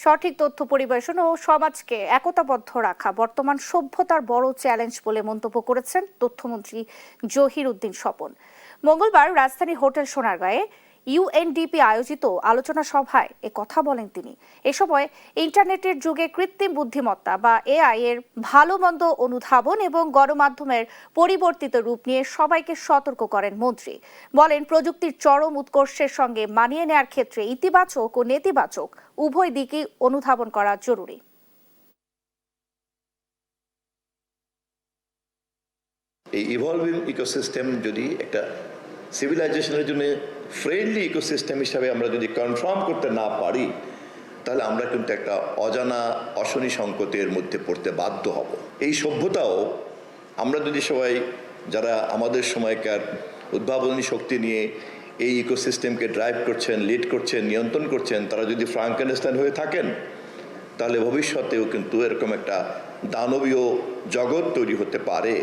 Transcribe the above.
সঠিক তথ্য পরিবেশন ও সমাজকে একতাবদ্ধ রাখা বর্তমান সভ্যতার বড় চ্যালেঞ্জ বলে মন্তব্য করেছেন তথ্যমন্ত্রী জহির উদ্দিন স্বপন। মঙ্গলবার রাজধানী হোটেল সোনারগাঁয়ে ইউএনডিপি আয়োজিত আলোচনা সভায় কথা বলেন তিনি। এ সময় ইন্টারনেটের যুগে কৃত্রিম বুদ্ধিমত্তা বা এআই এর ভালো মন্দ অনুধাবন এবং গণমাধ্যমের পরিবর্তিত রূপ নিয়ে সবাইকে সতর্ক করেন মন্ত্রী। বলেন, প্রযুক্তির চরম উৎকর্ষের সঙ্গে মানিয়ে নেওয়ার ক্ষেত্রে ইতিবাচক ও নেতিবাচক উভয় দিকই অনুধাবন করা জরুরি। এই ইভলভিং ইকোসিস্টেম যদি একটা সিভিলাইজেশনের জন্য ফ্রেন্ডলি ইকোসিস্টেম হিসাবে আমরা যদি কনফার্ম করতে না পারি, তাহলে আমরা কিন্তু একটা অজানা অশনি সংকটের মধ্যে পড়তে বাধ্য হব। এই সভ্যতাও আমরা যদি সবাই যারা আমাদের সময়কার উদ্ভাবনী শক্তি নিয়ে এই ইকোসিস্টেমকে ড্রাইভ করছেন, লিড করছেন, নিয়ন্ত্রণ করছেন, তারা যদি ফ্রাঙ্কেনস্টাইন হয়ে থাকেন, তাহলে ভবিষ্যতেও কিন্তু এরকম একটা দানবীয় জগৎ তৈরি হতে পারে।